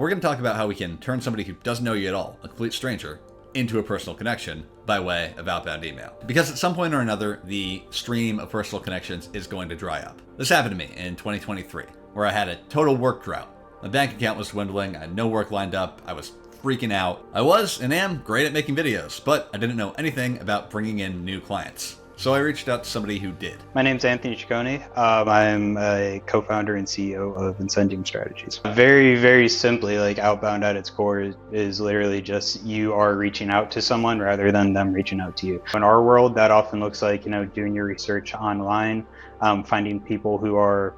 We're going to talk about how we can turn somebody who doesn't know you at all, a complete stranger, into a personal connection by way of outbound email. Because at some point or another, the stream of personal connections is going to dry up. This happened to me in 2023, where I had a total work drought. My bank account was dwindling, I had no work lined up, I was freaking out. I was and am great at making videos, but I didn't know anything about bringing in new clients. So I reached out to somebody who did. My name's Anthony Cicconi. I'm a co-founder and CEO of Incendium Strategies. Very, very simply, like Outbound at its core is literally just you are reaching out to someone rather than them reaching out to you. In our world, that often looks like, doing your research online, finding people who are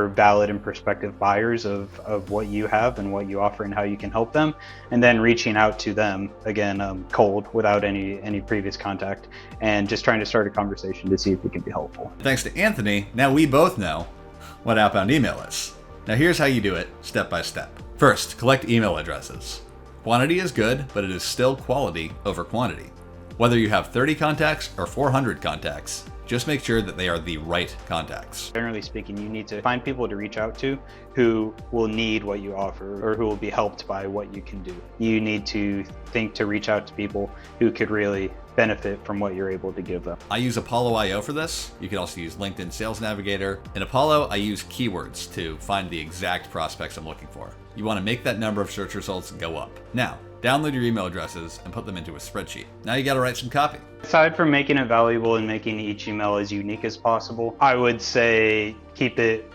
valid and prospective buyers of what you have and what you offer and how you can help them, and then reaching out to them again, cold, without any previous contact, and just trying to start a conversation to see if we can be helpful. Thanks to Anthony, now we both know what outbound email is. Now here's how you do it step by step. First, collect email addresses. Quantity is good, but it is still quality over quantity. Whether you have 30 contacts or 400 contacts, just make sure that they are the right contacts. Generally speaking, you need to find people to reach out to who will need what you offer or who will be helped by what you can do. You need to think to reach out to people who could really benefit from what you're able to give them. I use Apollo.io for this. You can also use LinkedIn Sales Navigator. In Apollo, I use keywords to find the exact prospects I'm looking for. You want to make that number of search results go up. Now, download your email addresses and put them into a spreadsheet. Now you got to write some copy. Aside from making it valuable and making each email as unique as possible, I would say keep it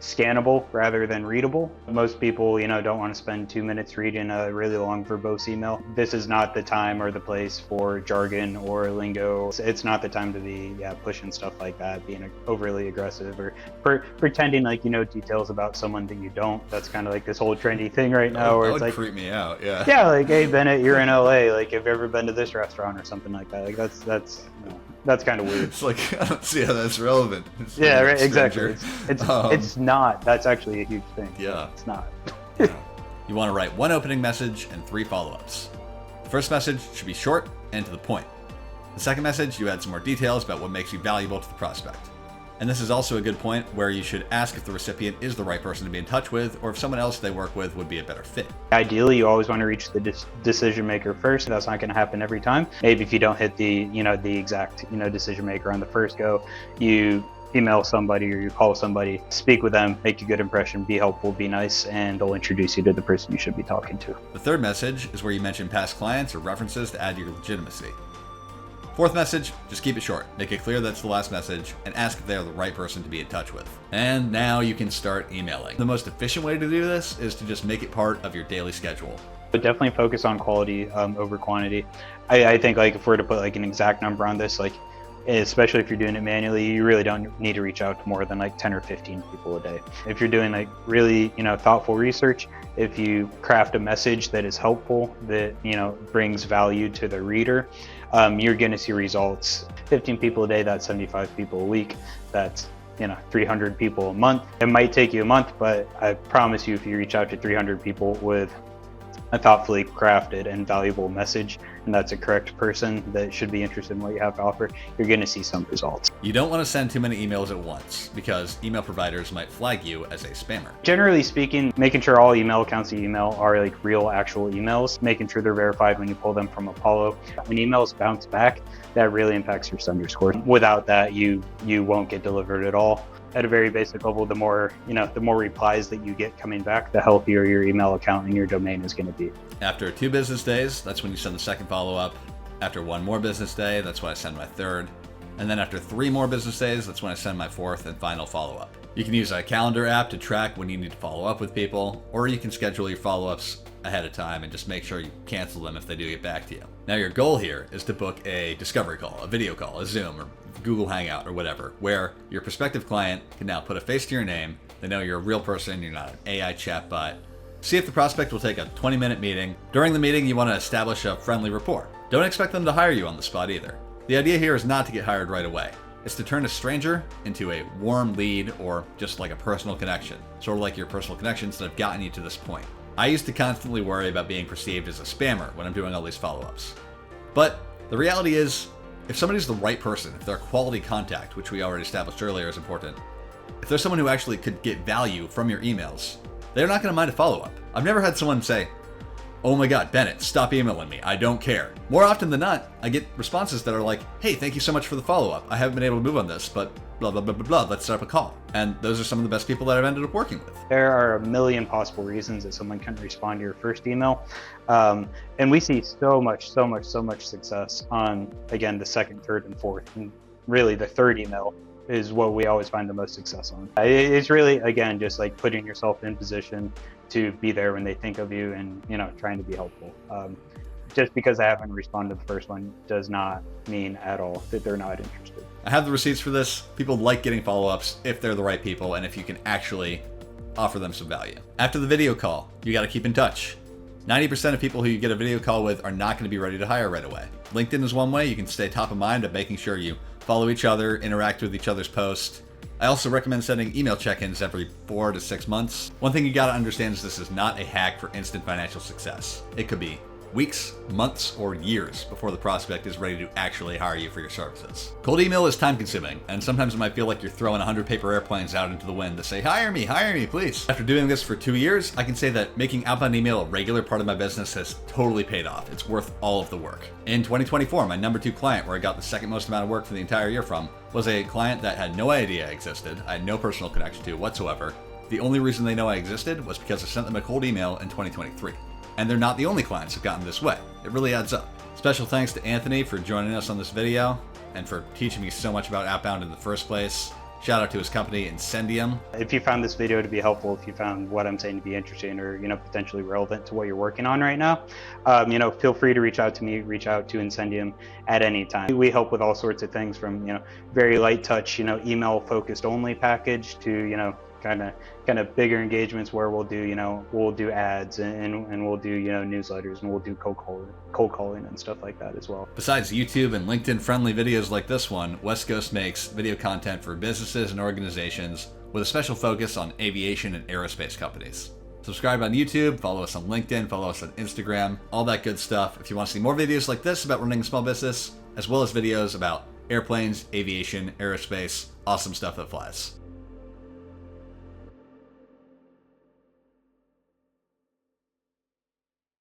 scannable rather than readable. Most people, don't want to spend 2 minutes reading a really long verbose email. This is not the time or the place for jargon or lingo. It's not the time to be pushing stuff like that, being overly aggressive or pretending like you know details about someone that you don't. That's kind of like this whole trendy thing right now where it's like, freak me out. Yeah. Yeah, like, hey Bennett, you're in LA. Like, have you ever been to this restaurant or something like that? Like that's kind of weird. It's like, I don't see how that's relevant. Yeah, right, exactly. It's not. That's actually a huge thing. Yeah. It's not. Yeah. You want to write one opening message and 3 follow-ups. The first message should be short and to the point. The second message, you add some more details about what makes you valuable to the prospect. And this is also a good point where you should ask if the recipient is the right person to be in touch with, or if someone else they work with would be a better fit. Ideally, you always want to reach the decision maker first. That's not going to happen every time. Maybe if you don't hit the exact decision maker on the first go, you email somebody or you call somebody, speak with them, make a good impression, be helpful, be nice, and they'll introduce you to the person you should be talking to. The third message is where you mention past clients or references to add your legitimacy. Fourth message, just keep it short. Make it clear that's the last message and ask if they're the right person to be in touch with. And now you can start emailing. The most efficient way to do this is to just make it part of your daily schedule. But definitely focus on quality over quantity. I think like if we're to put like an exact number on this, like especially if you're doing it manually, you really don't need to reach out to more than like 10 or 15 people a day. If you're doing like really, thoughtful research, if you craft a message that is helpful, that, brings value to the reader, you're going to see results. 15 people a day, that's 75 people a week. That's 300 people a month. It might take you a month, but I promise you, if you reach out to 300 people with a thoughtfully crafted and valuable message, and that's a correct person that should be interested in what you have to offer, you're going to see some results. You don't want to send too many emails at once because email providers might flag you as a spammer. Generally speaking, making sure all email accounts you email are like real actual emails, making sure they're verified when you pull them from Apollo. When emails bounce back, that really impacts your sender score. Without that, you won't get delivered at all. At a very basic level, the more replies that you get coming back, the healthier your email account and your domain is going to be. After 2 business days, that's when you send the second follow-up. After 1 more business day, that's when I send my third. And then after 3 more business days, that's when I send my 4th and final follow-up. You can use a calendar app to track when you need to follow up with people, or you can schedule your follow-ups ahead of time and just make sure you cancel them if they do get back to you. Now your goal here is to book a discovery call, a video call, a Zoom, or Google Hangout, or whatever, where your prospective client can now put a face to your name. They know you're a real person, you're not an AI chatbot. See if the prospect will take a 20-minute meeting. During the meeting, you want to establish a friendly rapport. Don't expect them to hire you on the spot either. The idea here is not to get hired right away. It's to turn a stranger into a warm lead or just like a personal connection, sort of like your personal connections that have gotten you to this point. I used to constantly worry about being perceived as a spammer when I'm doing all these follow-ups. But the reality is, if somebody's the right person, if they're a quality contact, which we already established earlier is important, if there's someone who actually could get value from your emails, they're not going to mind a follow-up. I've never had someone say, "Oh my God, Bennett, stop emailing me. I don't care." More often than not, I get responses that are like, "Hey, thank you so much for the follow-up. I haven't been able to move on this, but blah, blah, blah, blah, blah. Let's set up a call." And those are some of the best people that I've ended up working with. There are a million possible reasons that someone can respond to your first email. And we see so much success on, again, the second, third, and fourth. And really the third email is what we always find the most success on. It's really, again, just like putting yourself in position to be there when they think of you and, trying to be helpful. Just because I haven't responded to the first one does not mean at all that they're not interested. I have the receipts for this. People like getting follow-ups if they're the right people and if you can actually offer them some value. After the video call, you got to keep in touch. 90% of people who you get a video call with are not going to be ready to hire right away. LinkedIn is one way you can stay top of mind of making sure you follow each other, interact with each other's posts. I also recommend sending email check-ins every 4 to 6 months. One thing you got to understand is this is not a hack for instant financial success. It could be weeks, months, or years before the prospect is ready to actually hire you for your services. Cold email is time consuming, and sometimes it might feel like you're throwing 100 paper airplanes out into the wind to say, hire me, please. After doing this for 2 years, I can say that making outbound email a regular part of my business has totally paid off. It's worth all of the work. In 2024, my number 2 client, where I got the second most amount of work for the entire year from, was a client that had no idea I existed, I had no personal connection to whatsoever. The only reason they know I existed was because I sent them a cold email in 2023. And they're not the only clients who've gotten this way. It really adds up. Special thanks to Anthony for joining us on this video and for teaching me so much about Outbound in the first place. Shout out to his company, Incendium. If you found this video to be helpful, if you found what I'm saying to be interesting or potentially relevant to what you're working on right now, feel free to reach out to me, reach out to Incendium at any time. We help with all sorts of things from very light touch, email focused only package to kind of bigger engagements where we'll do ads and we'll do newsletters and we'll do cold calling and stuff like that as well. Besides YouTube and LinkedIn friendly videos like this one, West Coast makes video content for businesses and organizations with a special focus on aviation and aerospace companies. Subscribe on YouTube, follow us on LinkedIn, follow us on Instagram, all that good stuff. If you want to see more videos like this about running a small business, as well as videos about airplanes, aviation, aerospace, awesome stuff that flies.